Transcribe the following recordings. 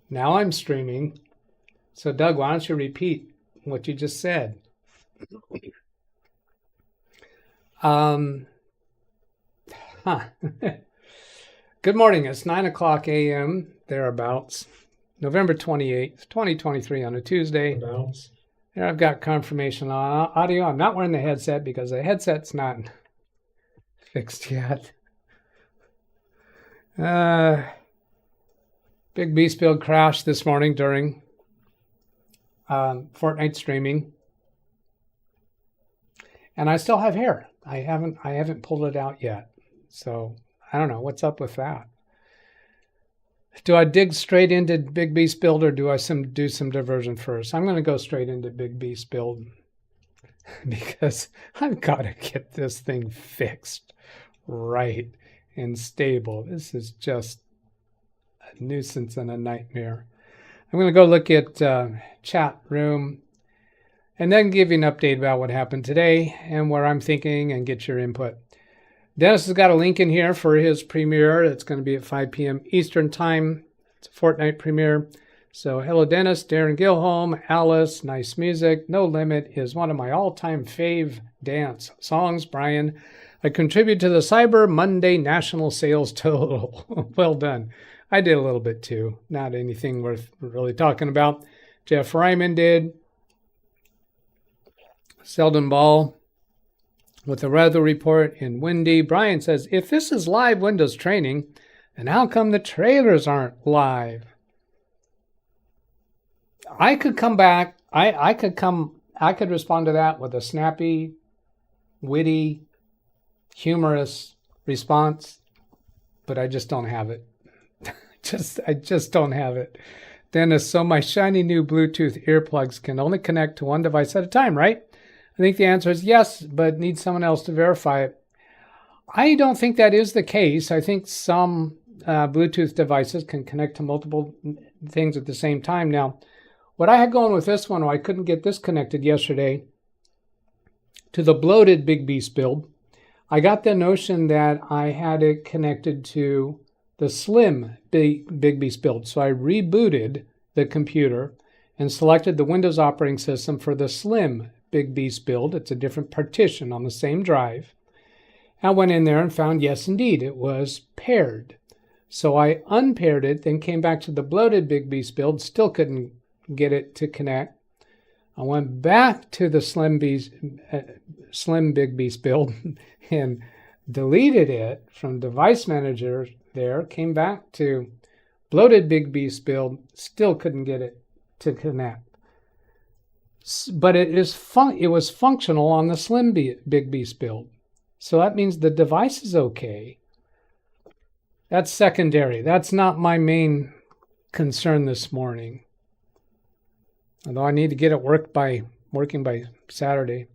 Now I'm streaming. So Doug, why don't you repeat what you just said? Good morning. It's 9:00 a.m. thereabouts, November 28th, 2023 on a Tuesday. There I've got confirmation on audio. I'm not wearing the headset because the headset's not fixed yet. Big beast build crashed this morning during Fortnite streaming, and I still have hair. I haven't pulled it out yet, so I don't know what's up with that. Do I dig straight into Big Beast Build or do I do some diversion first? I'm going to go straight into Big Beast Build because I've got to get this thing fixed right and stable. This is just a nuisance and a nightmare. I'm going to go look at chat room and then give you an update about what happened today and where I'm thinking and get your input. Dennis has got a link in here for his premiere. It's going to be at 5 p.m. Eastern Time. It's a Fortnite premiere. So hello, Dennis, Darren Gilholm, Alice, nice music. No Limit is one of my all-time fave dance songs. Brian, I contribute to the Cyber Monday National Sales Total. Well done. I did a little bit too. Not anything worth really talking about. Jeff Ryman did. Selden Ball with the weather report in windy. Brian says, if this is live Windows training, then how come the trailers aren't live? I could come back. I could respond to that with a snappy, witty, humorous response, but I just don't have it. I just don't have it. Dennis, so my shiny new Bluetooth earplugs can only connect to one device at a time, right? I think the answer is yes, but need someone else to verify it. I don't think that is the case. I think some Bluetooth devices can connect to multiple things at the same time. Now, what I had going with this one, I couldn't get this connected yesterday to the bloated Big Beast build. I got the notion that I had it connected to the slim Big Beast build. So I rebooted the computer and selected the Windows operating system for the slim Big Beast build. It's a different partition on the same drive. I went in there and found, yes, indeed, it was paired. So I unpaired it, then came back to the bloated Big Beast build, still couldn't get it to connect. I went back to the slim Big Beast build and deleted it from Device Manager there, came back to bloated Big Beast build, still couldn't get it to connect. But it was functional on the slim Big Beast build. So that means the device is okay. That's secondary. That's not my main concern this morning. Although I need to get it working by Saturday.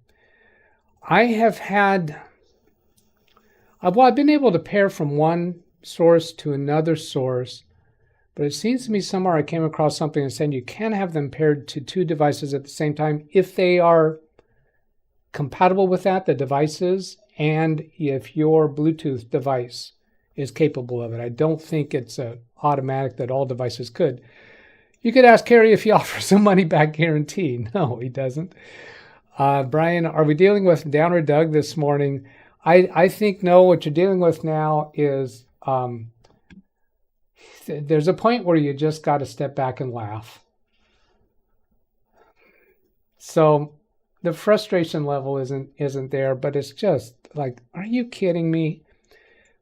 I've been able to pair from one source to another source, but it seems to me somewhere I came across something that said you can have them paired to two devices at the same time if they are compatible with that, the devices, and if your Bluetooth device is capable of it. I don't think it's automatic that all devices could. You could ask Kerry if he offers a money-back guarantee. No, he doesn't. Brian, are we dealing with Downer Doug this morning? I think no. What you're dealing with now is there's a point where you just got to step back and laugh. So the frustration level isn't there, but it's just like, are you kidding me?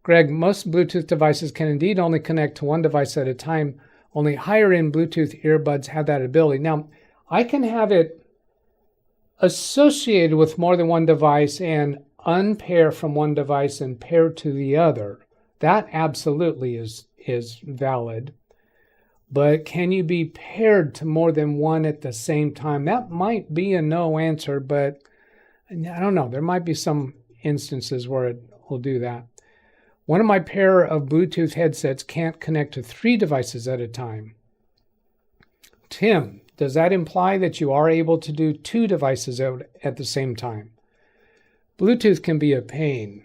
Greg, most Bluetooth devices can indeed only connect to one device at a time. Only higher-end Bluetooth earbuds have that ability. Now, I can have it associated with more than one device and unpair from one device and pair to the other. That absolutely is valid. But can you be paired to more than one at the same time? That might be a no answer, but I don't know. There might be some instances where it will do that. One of my pair of Bluetooth headsets can't connect to 3 devices at a time. Tim, does that imply that you are able to do 2 devices out at the same time? Bluetooth can be a pain.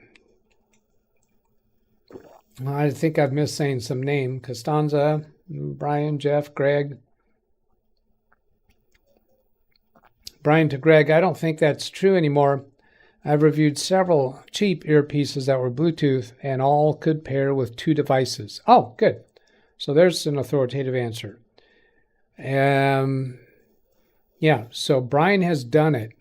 I think I've missed saying some name. Costanza, Brian, Jeff, Greg. Brian to Greg, I don't think that's true anymore. I've reviewed several cheap earpieces that were Bluetooth and all could pair with 2 devices. Oh, good. So there's an authoritative answer. Yeah, so Brian has done it.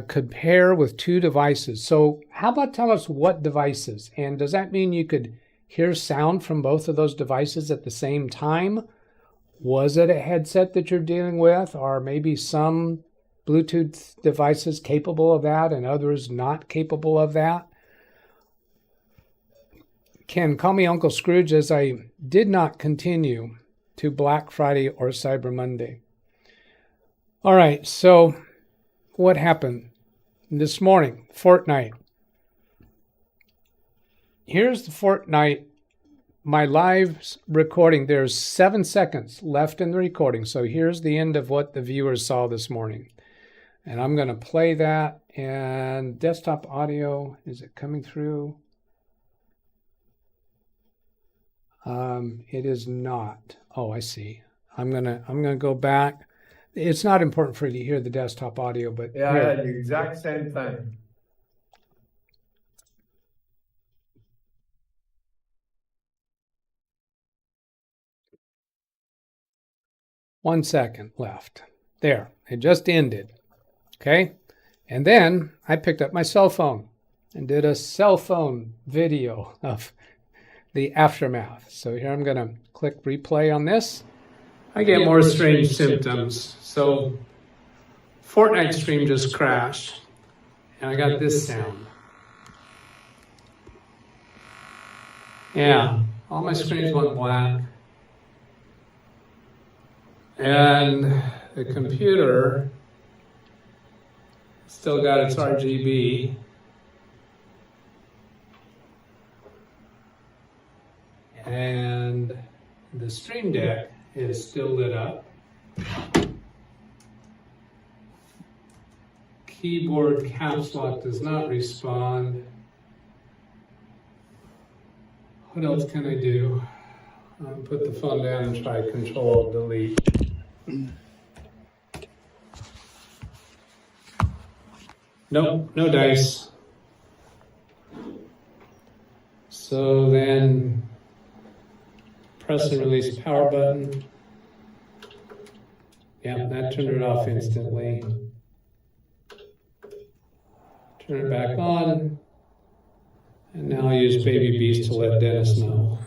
Could pair with 2 devices. So how about tell us what devices? And does that mean you could hear sound from both of those devices at the same time? Was it a headset that you're dealing with, or maybe some Bluetooth devices capable of that and others not capable of that? Ken, call me Uncle Scrooge, as I did not continue to Black Friday or Cyber Monday. All right, so what happened this morning? Fortnite. Here's the Fortnite, my live recording. There's 7 seconds left in the recording. So here's the end of what the viewers saw this morning. And I'm going to play that. And desktop audio, is it coming through? It is not. Oh, I see. I'm gonna go back. It's not important for you to hear the desktop audio, but yeah, I had the exact same thing. One second left. There, it just ended. Okay, and then I picked up my cell phone and did a cell phone video of the aftermath. So here I'm going to click replay on this. I get more strange symptoms. So Fortnite stream just crashed and I got this sound. Yeah, all my screens went black. And the computer still got its RGB. And the Stream Deck is still lit up. Keyboard caps lock does not respond. What else can I do? Put the phone down and try Control Delete. Nope, no dice. So then press and release power button. Yeah, that turned it off instantly. Turn it back on. And now I'll use Baby Beast to let Dennis know.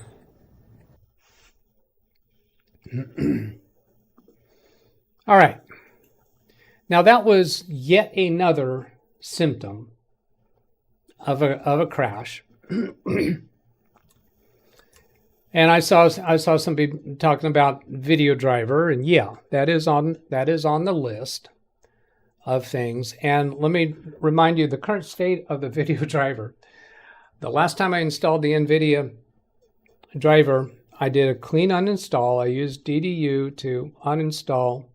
All right. Now that was yet another symptom of a crash. And I saw some people talking about video driver, and yeah, that is on the list of things. And let me remind you the current state of the video driver. The last time I installed the NVIDIA driver, I did a clean uninstall. I used DDU to uninstall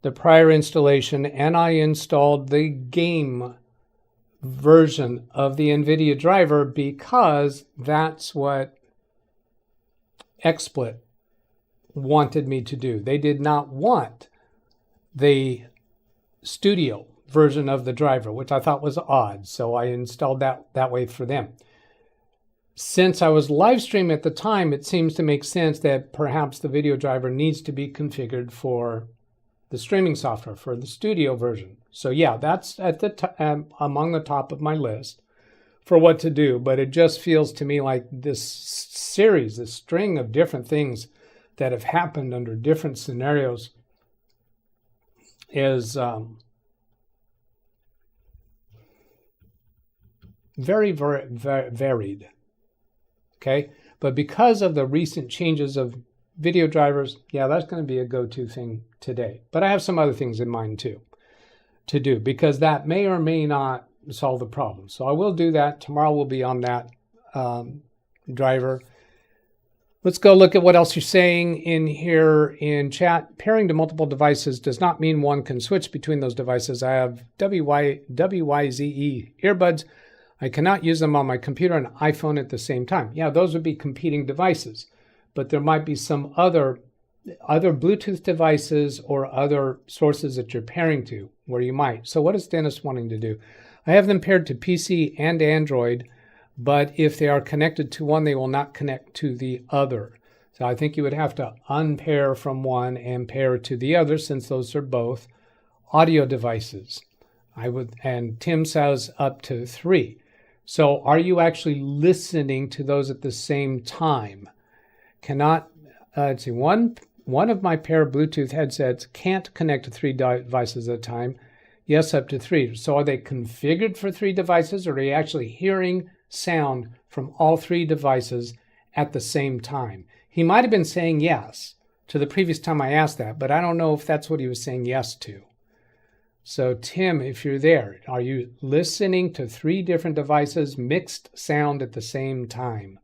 the prior installation, and I installed the game version of the NVIDIA driver because that's what XSplit wanted me to do. They did not want the studio version of the driver, which I thought was odd, so I installed that way for them. Since I was live streaming at the time, it seems to make sense that perhaps the video driver needs to be configured for the streaming software, for the studio version. So yeah, that's at the among the top of my list for what to do, but it just feels to me like this series, this string of different things that have happened under different scenarios is very, very, very varied. Okay, but because of the recent changes of video drivers, yeah, that's going to be a go-to thing today. But I have some other things in mind too to do, because that may or may not solve the problem. So I will do that. Tomorrow we'll be on that driver. Let's go look at what else you're saying in here in chat. Pairing to multiple devices does not mean one can switch between those devices. I have WYZE earbuds. I cannot use them on my computer and iPhone at the same time. Yeah, those would be competing devices, but there might be some other Bluetooth devices or other sources that you're pairing to where you might. So what is Dennis wanting to do? I have them paired to PC and Android, but if they are connected to one, they will not connect to the other. So I think you would have to unpair from one and pair to the other, since those are both audio devices. And Tim says up to 3. So are you actually listening to those at the same time? Let's see, one of my pair of Bluetooth headsets can't connect to 3 devices at a time. Yes, up to 3. So are they configured for 3 devices, or are you actually hearing sound from all 3 devices at the same time? He might have been saying yes to the previous time I asked that, but I don't know if that's what he was saying yes to. So Tim, if you're there, are you listening to 3 different devices, mixed sound at the same time?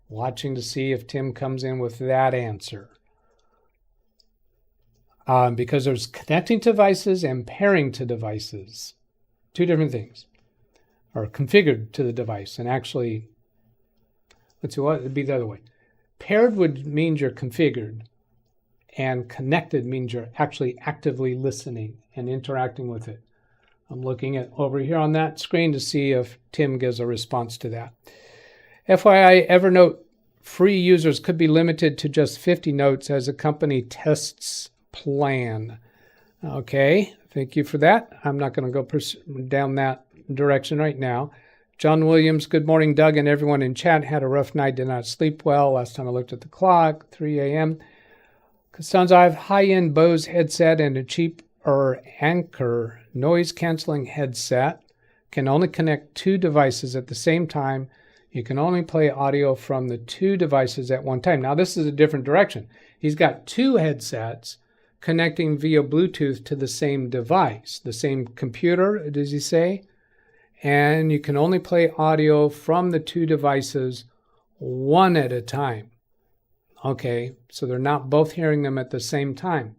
Watching to see if Tim comes in with that answer. Because there's connecting to devices and pairing to devices. 2 different things. Or configured to the device. And actually, let's see, what would be the other way? Paired would mean you're configured. And connected means you're actually actively listening and interacting with it. I'm looking at over here on that screen to see if Tim gives a response to that. FYI, Evernote free users could be limited to just 50 notes as a company tests plan. Okay, thank you for that. I'm not going to go down that direction right now. John Williams, good morning, Doug, and everyone in chat. Had a rough night, did not sleep well. Last time I looked at the clock, 3 a.m. Costanza, I have high-end Bose headset and a cheaper Anker noise-canceling headset. Can only connect 2 devices at the same time. You can only play audio from the 2 devices at one time. Now, this is a different direction. He's got 2 headsets connecting via Bluetooth to the same device, the same computer, does he say? And you can only play audio from the 2 devices one at a time. Okay, so they're not both hearing them at the same time.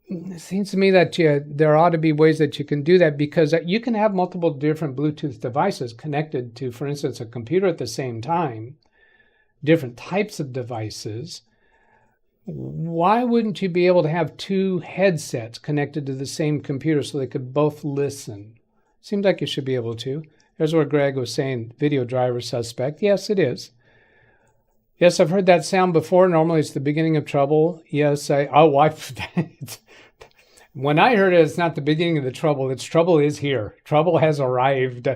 It seems to me that there ought to be ways that you can do that, because you can have multiple different Bluetooth devices connected to, for instance, a computer at the same time, different types of devices. Why wouldn't you be able to have 2 headsets connected to the same computer so they could both listen? Seems like you should be able to. There's where Greg was saying video driver suspect. Yes, it is. Yes, I've heard that sound before. Normally it's the beginning of trouble. Yes, when I heard it, it's not the beginning of the trouble. It's trouble is here. Trouble has arrived.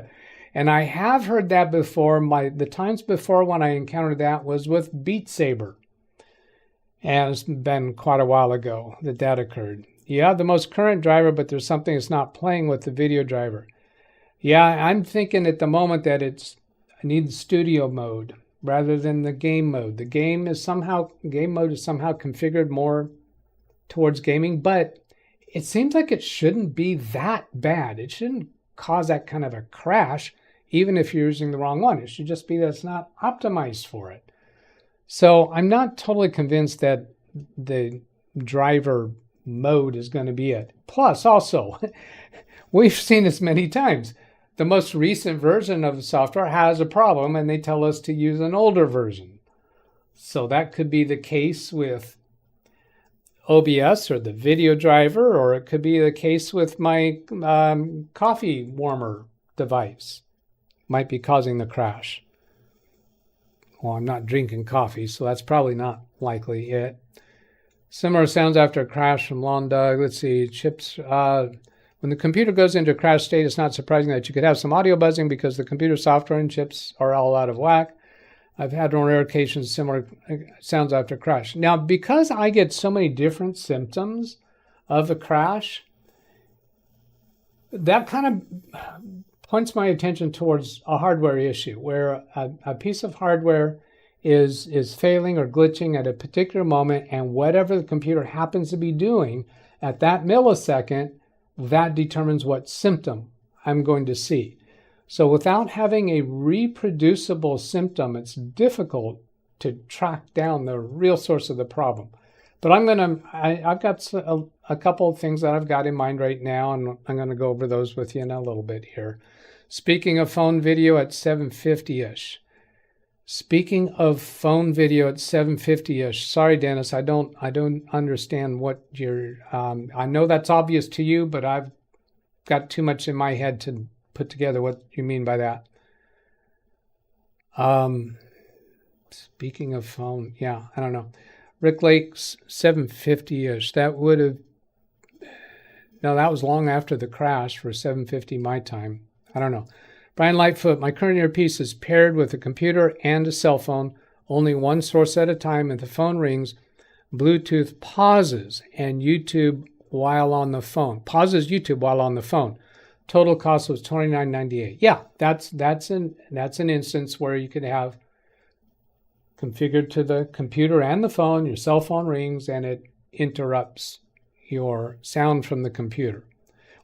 And I have heard that before. The times before when I encountered that was with Beat Saber. And it's been quite a while ago that occurred. You have the most current driver, but there's something that's not playing with the video driver. Yeah, I'm thinking at the moment that I need studio mode rather than the game mode. The game mode is somehow configured more towards gaming, but it seems like it shouldn't be that bad. It shouldn't cause that kind of a crash, even if you're using the wrong one. It should just be that it's not optimized for it. So I'm not totally convinced that the driver mode is going to be it. Plus, also, we've seen this many times. The most recent version of the software has a problem, and they tell us to use an older version. So that could be the case with OBS or the video driver, or it could be the case with my coffee warmer device. Might be causing the crash. Well, I'm not drinking coffee, so that's probably not likely it. Similar sounds after a crash from Lawn Doug. Let's see, chips. When the computer goes into a crash state, it's not surprising that you could have some audio buzzing because the computer software and chips are all out of whack. I've had on rare occasions similar sounds after crash. Now, because I get so many different symptoms of a crash, that kind of points my attention towards a hardware issue where a piece of hardware is failing or glitching at a particular moment, and whatever the computer happens to be doing at that millisecond, that determines what symptom I'm going to see. So without having a reproducible symptom, it's difficult to track down the real source of the problem. But I've got a couple of things that I've got in mind right now, and I'm going to go over those with you in a little bit here. Speaking of phone video at 750-ish. Speaking of phone video at 750-ish. Sorry, Dennis, I don't understand what you're. I know that's obvious to you, but I've got too much in my head to put together what you mean by that. Speaking of phone, yeah, I don't know. Rick Lake's 750-ish. That would have. No, that was long after the crash for 750 my time. I don't know. Brian Lightfoot, my current earpiece is paired with a computer and a cell phone, only one source at a time, and the phone rings. Bluetooth pauses and YouTube while on the phone. Pauses YouTube while on the phone. Total cost was $29.98. Yeah, that's an instance where you could have configured to the computer and the phone, your cell phone rings, and it interrupts your sound from the computer,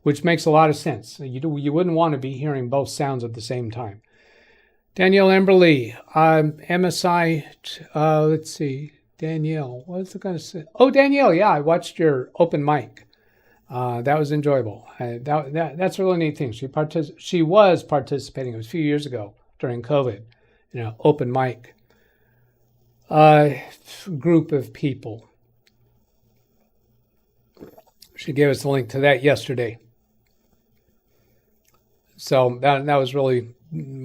which makes a lot of sense. You wouldn't want to be hearing both sounds at the same time. Danielle Emberly, MSI, let's see, Danielle, what was I going to say? Oh, Danielle, yeah, I watched your open mic. That was enjoyable. That's a really neat thing. She was participating, it was a few years ago during COVID, open mic group of people. She gave us a link to that yesterday. So that was really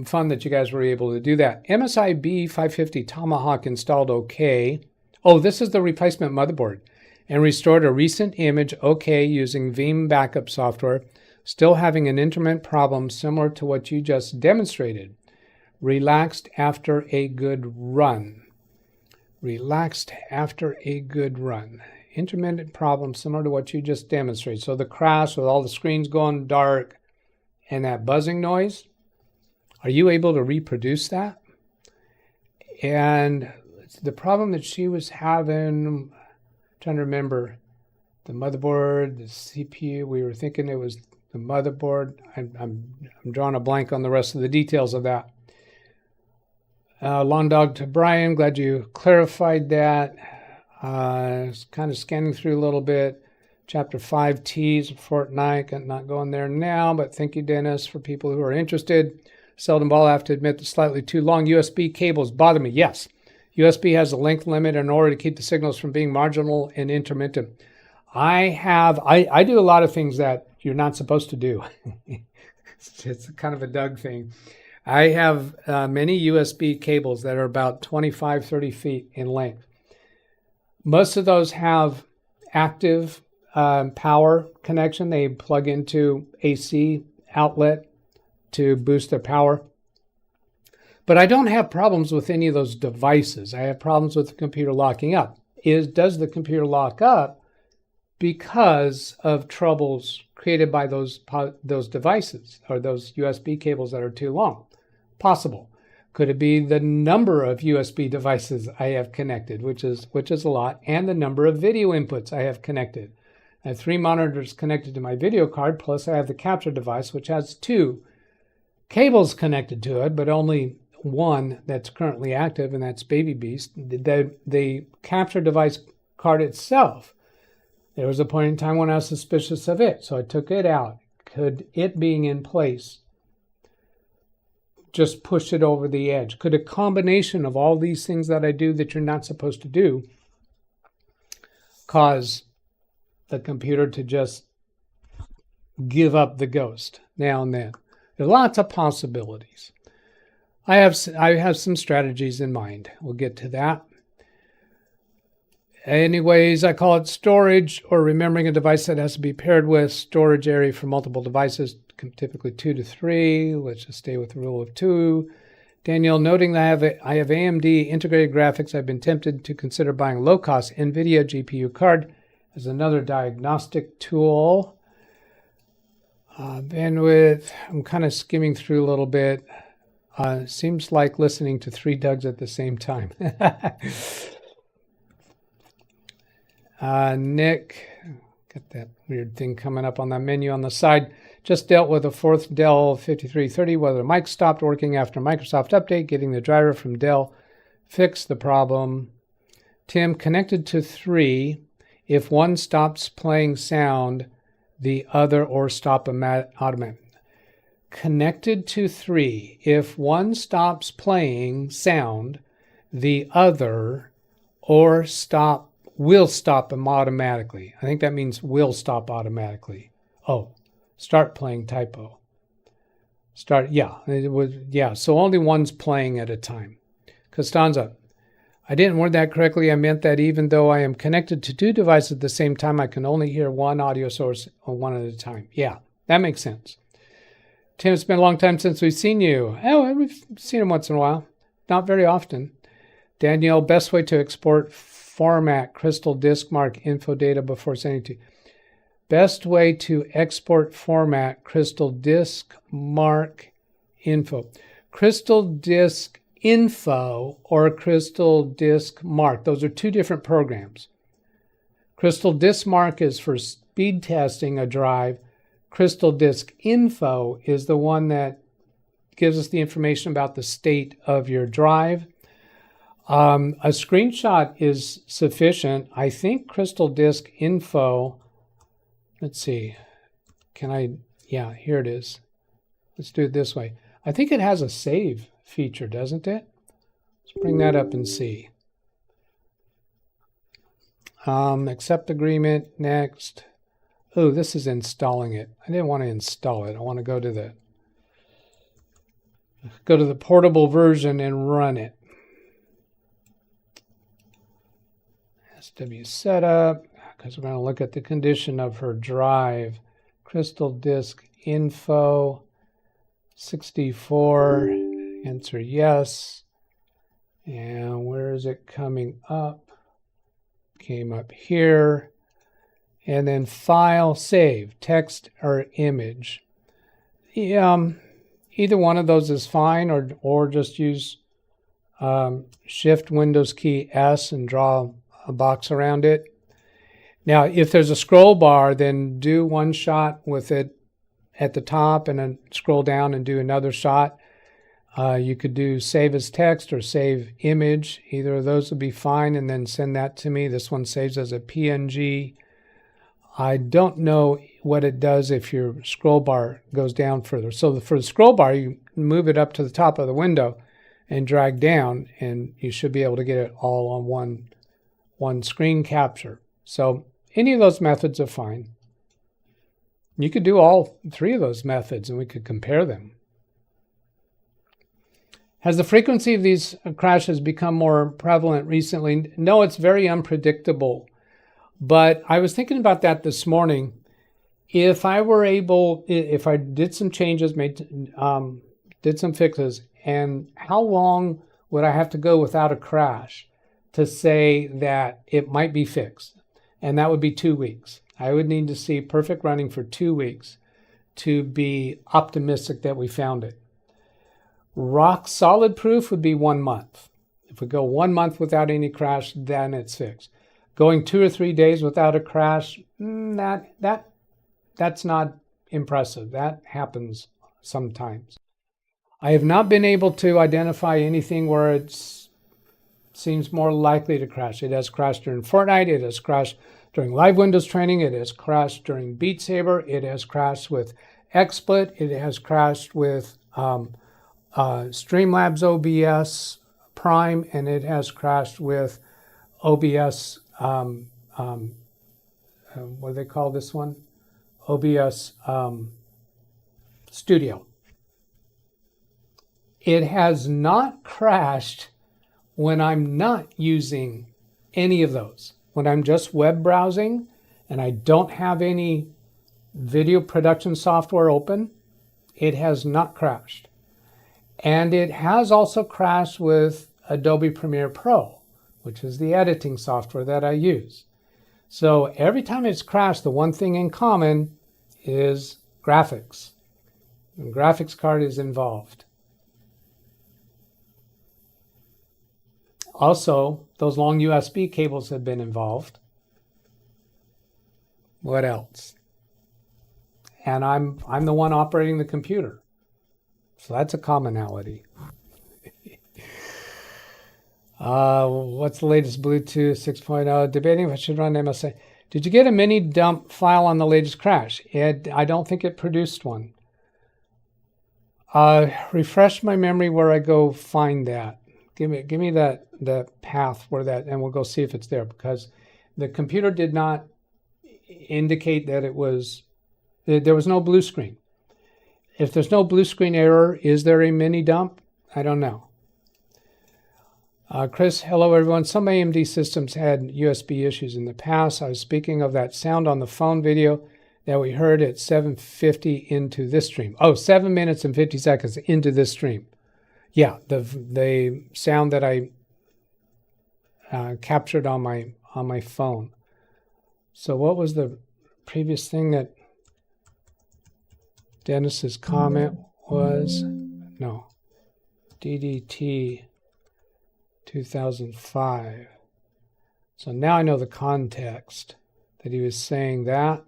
fun that you guys were able to do that. MSI B550 Tomahawk installed okay. Oh, this is the replacement motherboard. And restored a recent image okay using Veeam backup software. Still having an intermittent problem similar to what you just demonstrated. Relaxed after a good run. Relaxed after a good run. Intermittent problem similar to what you just demonstrated. So the crash with all the screens going dark and that buzzing noise, are you able to reproduce that? And the problem that she was having, I'm trying to remember, the motherboard, the CPU, we were thinking it was the motherboard. I'm drawing a blank on the rest of the details of that. Long Dog to Brian, glad you clarified that. Kind of scanning through a little bit. Chapter 5 T's of Fortnite. Not going there now, but thank you, Dennis, for people who are interested. Seldom ball, I have to admit, the slightly too long USB cables bother me. Yes, USB has a length limit in order to keep the signals from being marginal and intermittent. I do a lot of things that you're not supposed to do. It's kind of a Doug thing. I have many USB cables that are about 25, 30 feet in length. Most of those have active power connection. They plug into AC outlet to boost their power. But I don't have problems with any of those devices. I have problems with the computer locking up. Does the computer lock up because of troubles created by those devices or those USB cables that are too long? Possible. Could it be the number of USB devices I have connected, which is a lot, and the number of video inputs I have connected? I have 3 monitors connected to my video card, plus I have the capture device, which has 2 cables connected to it, but only one that's currently active, and that's Baby Beast. The capture device card itself, there was a point in time when I was suspicious of it, so I took it out. Could it being in place just push it over the edge? Could a combination of all these things that I do that you're not supposed to do cause the computer to just give up the ghost now and then? There's lots of possibilities. I have some strategies in mind. We'll get to that. Anyways, I call it storage or remembering a device that has to be paired with. Storage area for multiple devices, typically 2 to 3. Let's just stay with the rule of 2. Danielle, noting that I have AMD integrated graphics, I've been tempted to consider buying low-cost NVIDIA GPU card as another diagnostic tool. Bandwidth, I'm kind of skimming through a little bit. Seems like listening to 3 Dougs at the same time. Nick, got that weird thing coming up on the menu on the side. Just dealt with a 4th Dell 5330, whether the mic stopped working after Microsoft update, getting the driver from Dell fixed the problem. Tim, connected to 3. If one stops playing sound, the other or stop automatic. connected to 3. If one stops playing sound, the other will stop them automatically. I think that means will stop automatically. Oh, start playing typo. Start, yeah, so only one's playing at a time. Costanza, I didn't word that correctly. I meant that even though I am connected to 2 devices at the same time, I can only hear one audio source one at a time. Yeah, that makes sense. Tim, it's been a long time since we've seen you. Oh, we've seen him once in a while. Not very often. Danielle, best way to export format crystal disk mark info data before sending to. Best way to export format crystal disk mark info. Crystal disk info or crystal disk mark. Those are 2 different programs. Crystal disk mark is for speed testing a drive. Crystal disk info is the one that gives us the information about the state of your drive. A screenshot is sufficient. I think crystal disk info, let's see, yeah, here it is. Let's do it this way. I think it has a save feature, doesn't it? Let's bring that up and see. Accept agreement, next. Oh, this is installing it. I didn't want to install it. I want to go to the portable version and run it. SW setup, because we're going to look at the condition of her drive. Crystal disk info 64. Answer yes. And where is it coming up? Came up here. And then file, save, text or image. Either one of those is fine, or just use Shift Windows key S and draw a box around it. Now, if there's a scroll bar, then do one shot with it at the top and then scroll down and do another shot. You could do save as text or save image. Either of those would be fine, and then send that to me. This one saves as a PNG. I don't know what it does if your scroll bar goes down further. So for the scroll bar, you move it up to the top of the window and drag down, and you should be able to get it all on one screen capture. So any of those methods are fine. You could do all 3 of those methods and we could compare them. Has the frequency of these crashes become more prevalent recently? No, it's very unpredictable. But I was thinking about that this morning. If I did some changes, did some fixes, and how long would I have to go without a crash to say that it might be fixed? And that would be 2 weeks. I would need to see perfect running for 2 weeks to be optimistic that we found it. Rock solid proof would be 1 month. If we go 1 month without any crash, then it's fixed. Going 2 or 3 days without a crash, that's not impressive. That happens sometimes. I have not been able to identify anything where it seems more likely to crash. It has crashed during Fortnite. It has crashed during live Windows training. It has crashed during Beat Saber. It has crashed with XSplit. It has crashed with Streamlabs OBS Prime, and it has crashed with OBS, what do they call this one? OBS Studio. It has not crashed when I'm not using any of those. When I'm just web browsing and I don't have any video production software open, it has not crashed. And it has also crashed with Adobe Premiere Pro, which is the editing software that I use. So every time it's crashed, the one thing in common is graphics. And graphics card is involved. Also, those long USB cables have been involved. What else? And I'm the one operating the computer. So that's a commonality. What's the latest Bluetooth 6.0? Debating if I should run MSA. Did you get a mini dump file on the latest crash? I don't think it produced one. Refresh my memory where I go find that. Give me the path where that, and we'll go see if it's there, because the computer did not indicate that it was, there was no blue screen. If there's no blue screen error, is there a mini dump? I don't know. Chris, hello everyone. Some AMD systems had USB issues in the past. I was speaking of that sound on the phone video that we heard at 7:50 into this stream. Oh, 7 minutes and 50 seconds into this stream. Yeah, the sound that I captured on my phone. So what was the previous thing that Dennis's comment was? No, DDT 2005. So now I know the context that he was saying that.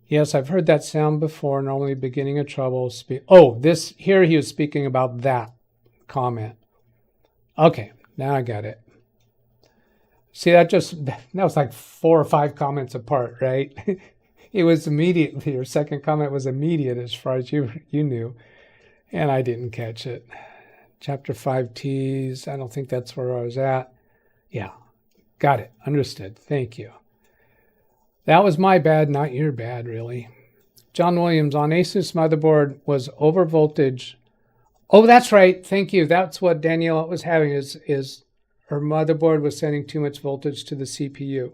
Yes, I've heard that sound before, normally beginning of trouble. Oh, this here he was speaking about that comment. Okay, now I got it. See, that was like 4 or 5 comments apart, right? It was immediately, your second comment was immediate as far as you knew, and I didn't catch it. Chapter 5 T's, I don't think that's where I was at. Yeah, got it, understood, thank you. That was my bad, not your bad, really. John Williams, on Asus motherboard was over voltage. Oh, that's right, thank you. That's what Danielle was having, is her motherboard was sending too much voltage to the CPU.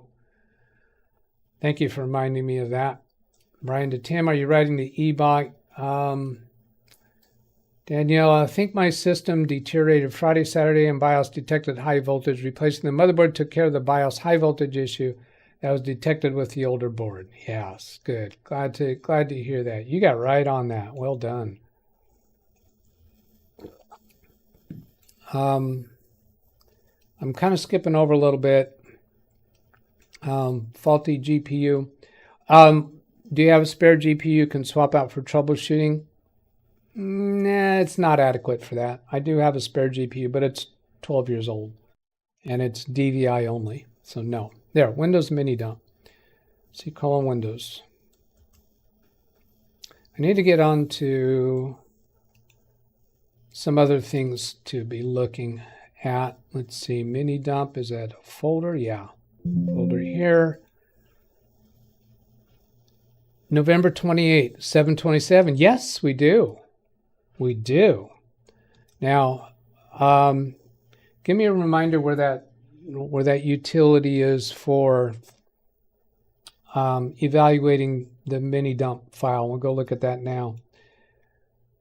Thank you for reminding me of that. Brian to Tim, are you writing the e-bike? Danielle, I think my system deteriorated Friday, Saturday, and BIOS detected high voltage. Replacing the motherboard took care of the BIOS high voltage issue that was detected with the older board. Yes, good. Glad to hear that. You got right on that. Well done. I'm kind of skipping over a little bit. Faulty GPU. Do you have a spare GPU you can swap out for troubleshooting? Nah, it's not adequate for that. I do have a spare GPU, but it's 12 years old, and it's DVI only, so no. There, Windows Mini Dump. C: Windows. I need to get on to some other things to be looking at. Let's see, Mini Dump, is that a folder? Yeah, folder here. November 28th, 7/27. Yes, we do. We do. Now, give me a reminder where that utility is for evaluating the mini dump file. We'll go look at that now.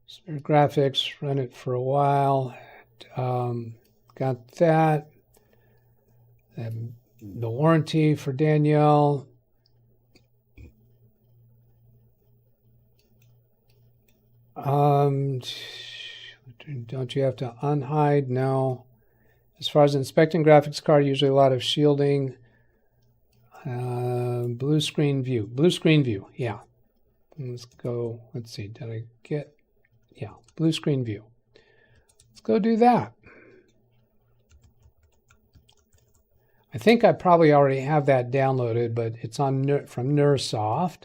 Spare graphics, run it for a while. Got that. And the warranty for Danielle. Don't you have to unhide? No. As far as inspecting graphics card, usually a lot of shielding. Blue screen view. Blue screen view, yeah. Let's go, let's see, did I get, yeah, blue screen view. Let's go do that. I think I probably already have that downloaded, but it's on from Nersoft.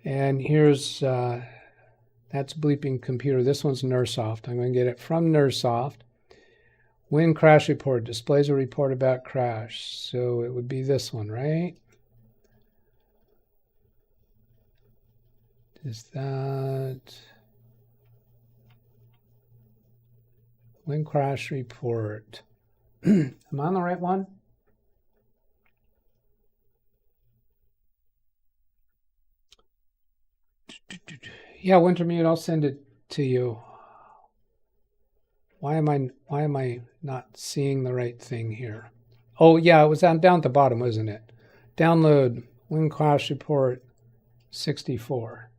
And here's, that's Bleeping Computer. This one's Nersoft. I'm going to get it from Nersoft. When crash report displays a report about crash. So it would be this one, right? Is that when crash report? Am I on the right one? Yeah, Wintermute, I'll send it to you. Why am I not seeing the right thing here? Oh yeah, it was down at the bottom, wasn't it? Download Win Crash Report 64.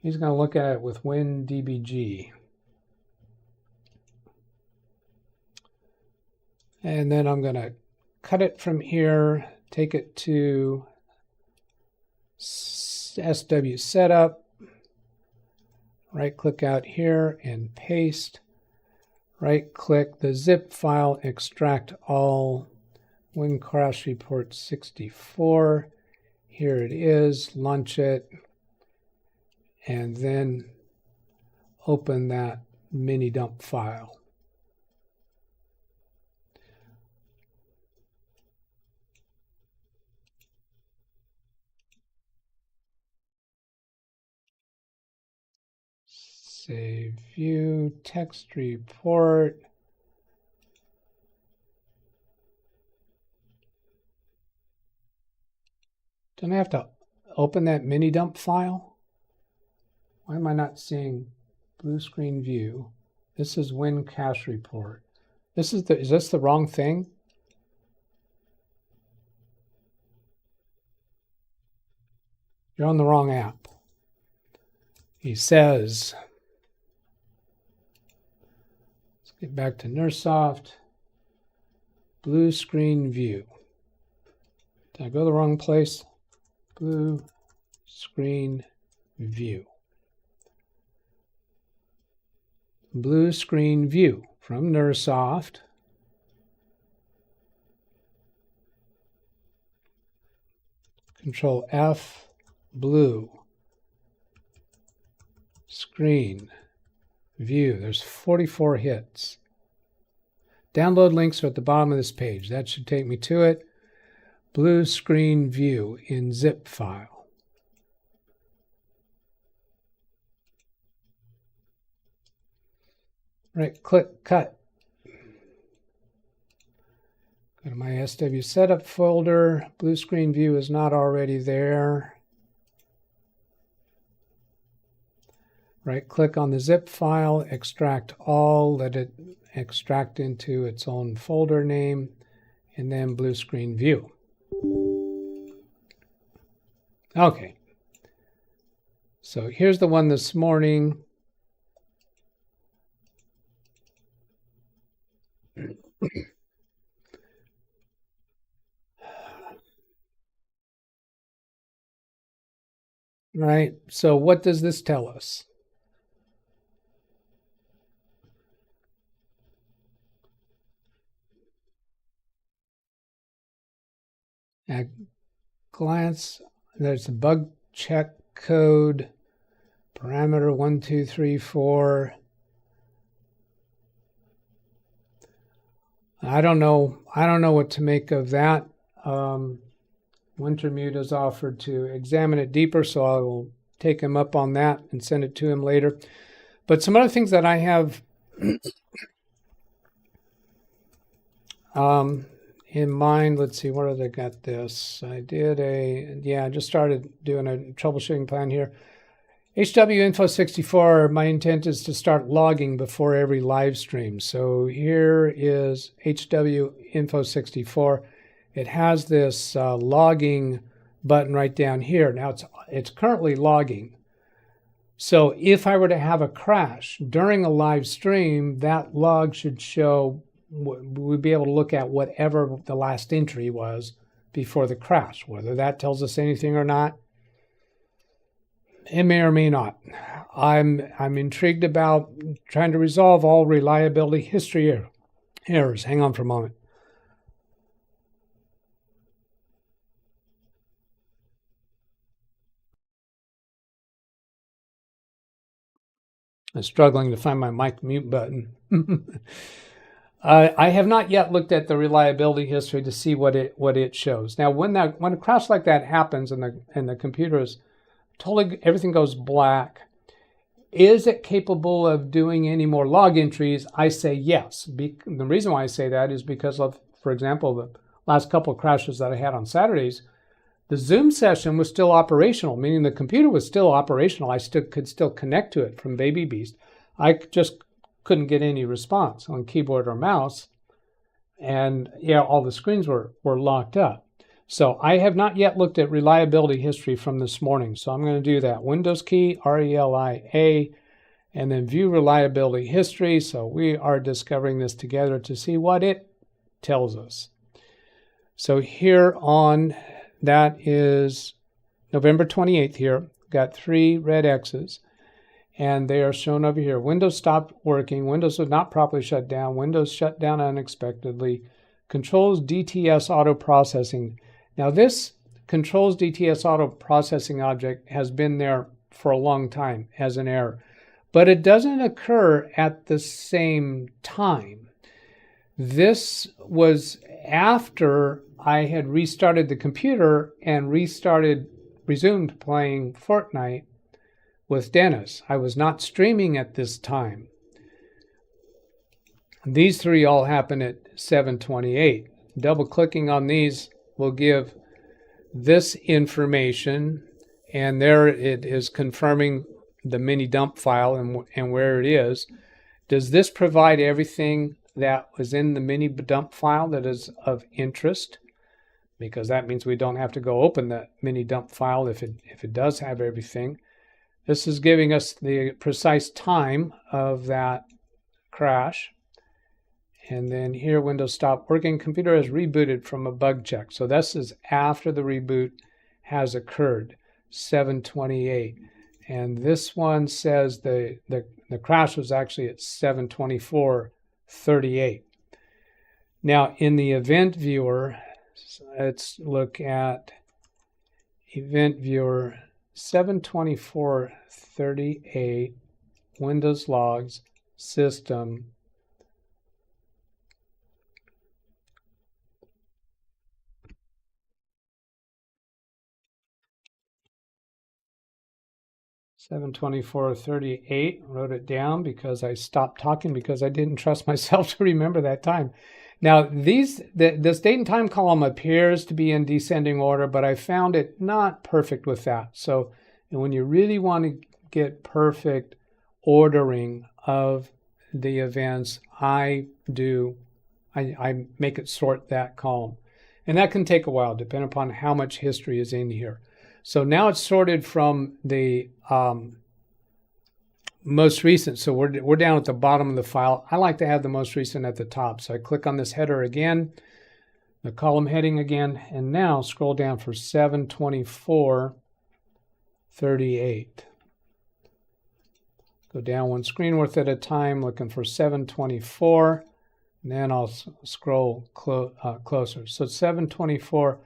He's going to look at it with WinDBG. And then I'm going to cut it from here, take it to SW Setup, right-click out here and paste. Right-click the zip file, extract all, Win Crash Report 64. Here it is, launch it. and then open that mini dump file. Save view, text report. Don't I have to open that mini dump file? Why am I not seeing blue screen view? This is Win Cache Report. Is this the wrong thing? You're on the wrong app. He says, let's get back to NurseSoft, blue screen view. Did I go the wrong place? Blue screen view. Blue screen view from NurseSoft. Control F, blue screen view. There's 44 hits. Download links are at the bottom of this page. That should take me to it. Blue screen view in zip file. Right click, cut. Go to my SW setup folder. Blue screen view is not already there. Right click on the zip file, extract all, let it extract into its own folder name, and then blue screen view. Okay. So here's the one this morning. Right, so what does this tell us? At glance, there's a bug check code, parameter 1234. I don't know what to make of that. Wintermute has offered to examine it deeper, so I will take him up on that and send it to him later. But some other things that I have in mind, let's see, where have I got this? I just started doing a troubleshooting plan here. HWInfo64, my intent is to start logging before every live stream. So here is HWInfo64. It has this logging button right down here. Now it's currently logging. So if I were to have a crash during a live stream, that log should show, we'd be able to look at whatever the last entry was before the crash, whether that tells us anything or not. It may or may not. I'm intrigued about trying to resolve all reliability history errors. Hang on for a moment. I'm struggling to find my mic mute button. I have not yet looked at the reliability history to see what it shows. Now, when a crash like that happens and the computer is totally, everything goes black, is it capable of doing any more log entries? I say yes. The reason why I say that is because of, for example, the last couple of crashes that I had on Saturdays, the Zoom session was still operational, meaning the computer was still operational. I could still connect to it from Baby Beast. I just couldn't get any response on keyboard or mouse. And yeah, all the screens were locked up. So I have not yet looked at reliability history from this morning. So I'm going to do that. Windows key, RELIA, and then view reliability history. So we are discovering this together to see what it tells us. So here on, that is November 28th here. Got 3 red X's. And they are shown over here. Windows stopped working. Windows was not properly shut down. Windows shut down unexpectedly. Controls DTS auto processing. Now this controls DTS auto processing object has been there for a long time as an error. But it doesn't occur at the same time. This was after I had restarted the computer and resumed playing Fortnite with Dennis. I was not streaming at this time. These three all happen at 7:28. Double clicking on these will give this information, and there it is confirming the mini dump file and where it is. Does this provide everything that was in the mini dump file that is of interest? Because that means we don't have to go open the mini dump file if it does have everything. This is giving us the precise time of that crash. And then here, Windows stopped working. Computer has rebooted from a bug check. So this is after the reboot has occurred, 7:28. And this one says the crash was actually at 7:24:38. Now, in the event viewer, let's look at event viewer 7:24:38, Windows logs, system. 7:24:38, wrote it down because I stopped talking because I didn't trust myself to remember that time. Now, this date and time column appears to be in descending order, but I found it not perfect with that. So when you really want to get perfect ordering of the events, I make it sort that column. And that can take a while, depending upon how much history is in here. So now it's sorted from the most recent. So we're down at the bottom of the file. I like to have the most recent at the top. So I click on this header again, the column heading again, and now scroll down for 7:24:38. Go down one screen worth at a time, looking for 7:24, and then I'll scroll closer. So 7:24.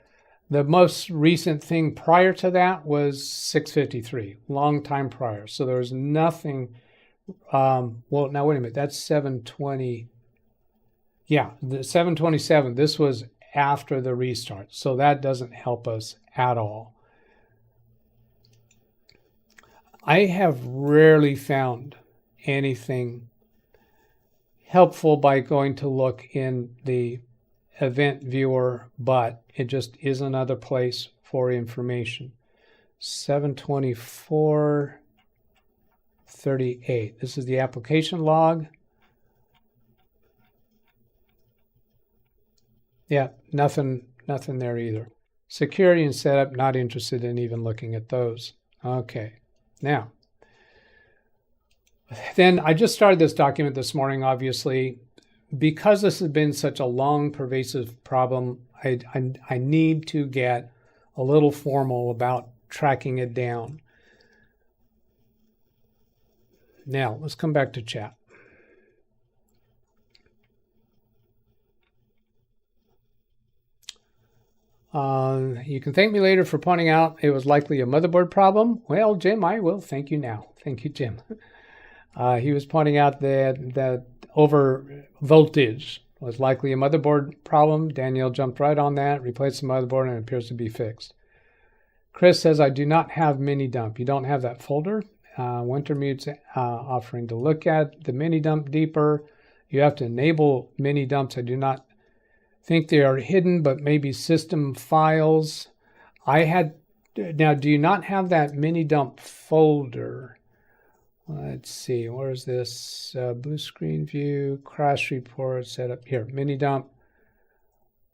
The most recent thing prior to that was 6:53, long time prior. So there was nothing. Well, now wait a minute. That's 7:20. Yeah, the 7:27. This was after the restart. So that doesn't help us at all. I have rarely found anything helpful by going to look in the event viewer, but it just is another place for information. 7:24:38. This is the application log. Yeah, nothing there either. Security and setup, not interested in even looking at those. Okay, now, then I just started this document this morning, obviously. Because this has been such a long, pervasive problem, I need to get a little formal about tracking it down. Now, let's come back to chat. You can thank me later for pointing out it was likely a motherboard problem. Well, Jim, I will thank you now. Thank you, Jim. He was pointing out that over voltage was likely a motherboard problem. Danielle jumped right on that, replaced the motherboard, and it appears to be fixed. Chris says, I do not have mini dump. You don't have that folder. Wintermute's offering to look at the mini dump deeper. You have to enable mini dumps. I do not think they are hidden, but maybe system files. Now, do you not have that mini dump folder? Let's see, where's this? Blue screen view, crash report, setup here, mini dump,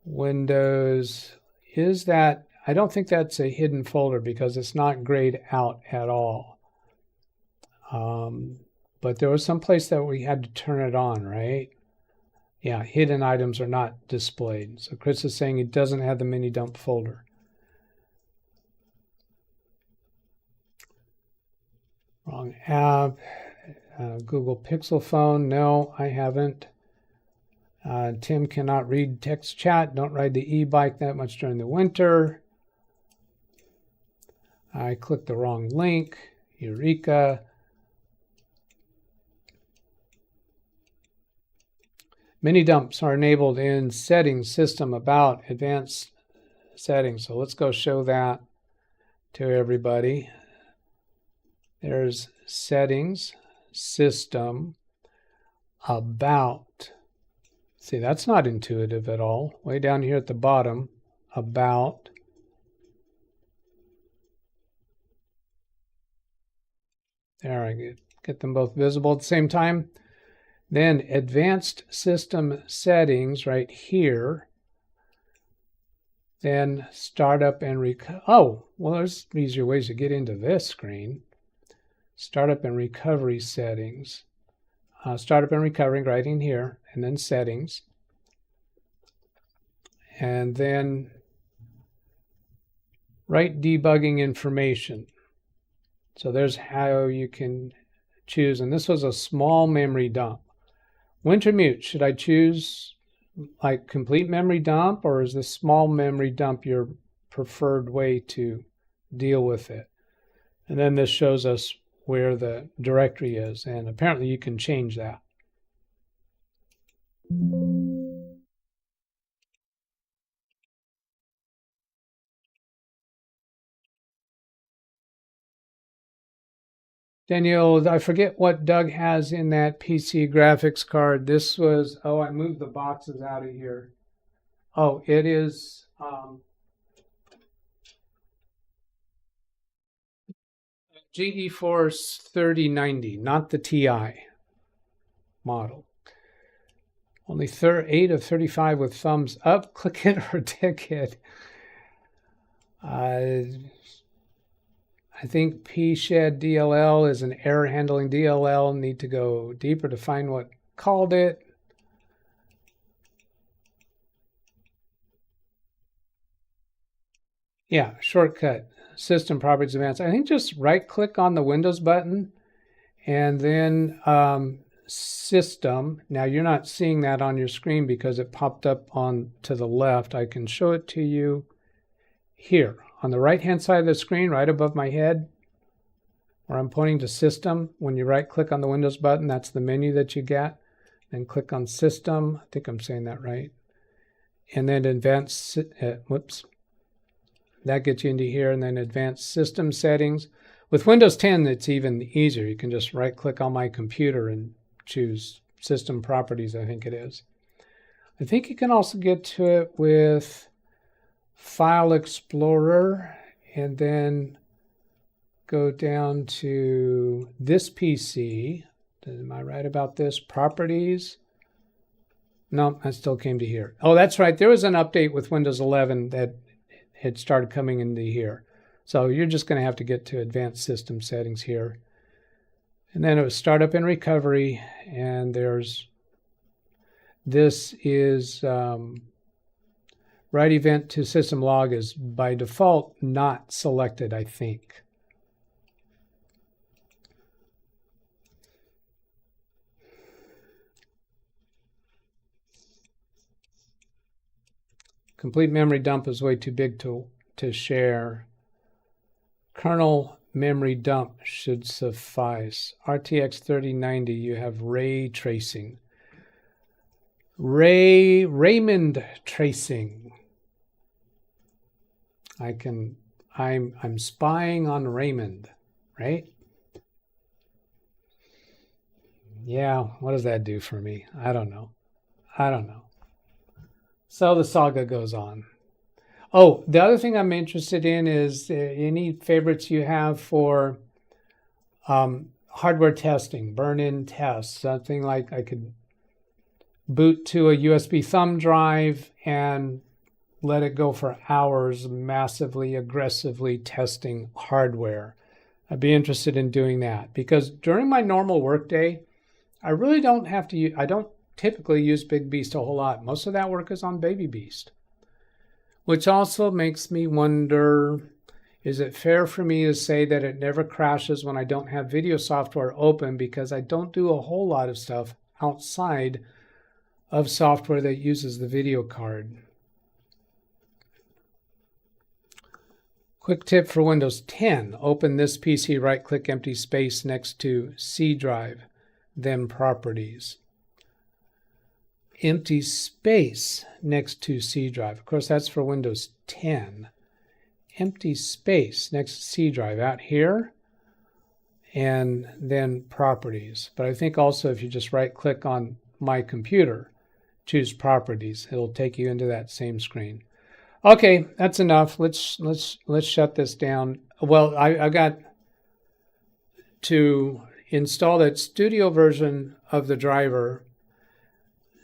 Windows. Is that, I don't think that's a hidden folder because it's not grayed out at all. But there was some place that we had to turn it on, right? Yeah, hidden items are not displayed. So Chris is saying he doesn't have the mini dump folder. Wrong app. Google Pixel phone. No, I haven't. Tim cannot read text chat. Don't ride the e-bike that much during the winter. I clicked the wrong link. Eureka. Mini dumps are enabled in settings, system, about, advanced settings. So let's go show that to everybody. There's settings, system, about. See, that's not intuitive at all. Way down here at the bottom, about. There, I get them both visible at the same time. Then advanced system settings right here. Then startup and oh, well, there's easier ways to get into this screen. Startup and recovery settings. Startup and recovery right in here, and then settings. And then write debugging information. So there's how you can choose. And this was a small memory dump. Winter mute, should I choose like complete memory dump, or is this small memory dump your preferred way to deal with it? And then this shows us where the directory is, and apparently you can change that. Daniel, I forget what Doug has in that PC graphics card. This was, oh, I moved the boxes out of here. Oh, it is GeForce 3090, not the TI model. Only 8 of 35 with thumbs up. Click it or tick it. I think pshed DLL is an error handling DLL. Need to go deeper to find what called it. Yeah, shortcut, system properties advanced. I think just right click on the Windows button and then system. Now you're not seeing that on your screen because it popped up on to the left. I can show it to you here. On the right-hand side of the screen, right above my head, where I'm pointing to System, when you right-click on the Windows button, that's the menu that you get. Then click on System. I think I'm saying that right. And then Advanced, whoops. That gets you into here, and then Advanced System Settings. With Windows 10, it's even easier. You can just right-click on my computer and choose System Properties, I think it is. I think you can also get to it with File Explorer, and then go down to this PC. Am I right about this? Properties. No, I still came to here. Oh, that's right. There was an update with Windows 11 that had started coming into here. So you're just going to have to get to Advanced System Settings here. And then it was Startup and Recovery, and this is write event to system log is by default not selected, I think. Complete memory dump is way too big to share. Kernel memory dump should suffice. RTX 3090, you have ray tracing. Raymond tracing. I'm spying on Raymond, right? Yeah, what does that do for me? I don't know. So the saga goes on. Oh, the other thing I'm interested in is any favorites you have for hardware testing, burn-in tests, something like I could boot to a USB thumb drive and let it go for hours, massively, aggressively testing hardware. I'd be interested in doing that because during my normal workday, I really don't have to I don't typically use Big Beast a whole lot. Most of that work is on Baby Beast, which also makes me wonder, is it fair for me to say that it never crashes when I don't have video software open because I don't do a whole lot of stuff outside of software that uses the video card? Quick tip for Windows 10. Open this PC, right-click empty space next to C drive, then Properties. Empty space next to C drive. Of course, that's for Windows 10. Empty space next to C drive out here, and then Properties. But I think also if you just right-click on My Computer, choose Properties, it'll take you into that same screen. Okay, that's enough. Let's shut this down. Well, I got to install that studio version of the driver,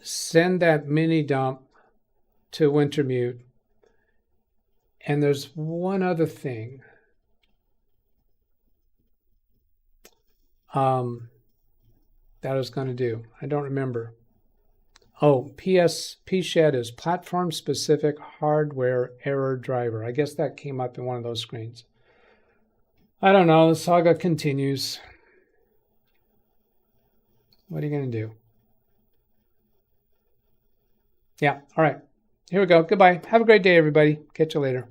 send that mini dump to Wintermute, and there's one other thing. That I was going to do. I don't remember. Oh, PShed is platform-specific hardware error driver. I guess that came up in one of those screens. I don't know. The saga continues. What are you going to do? Yeah, all right. Here we go. Goodbye. Have a great day, everybody. Catch you later.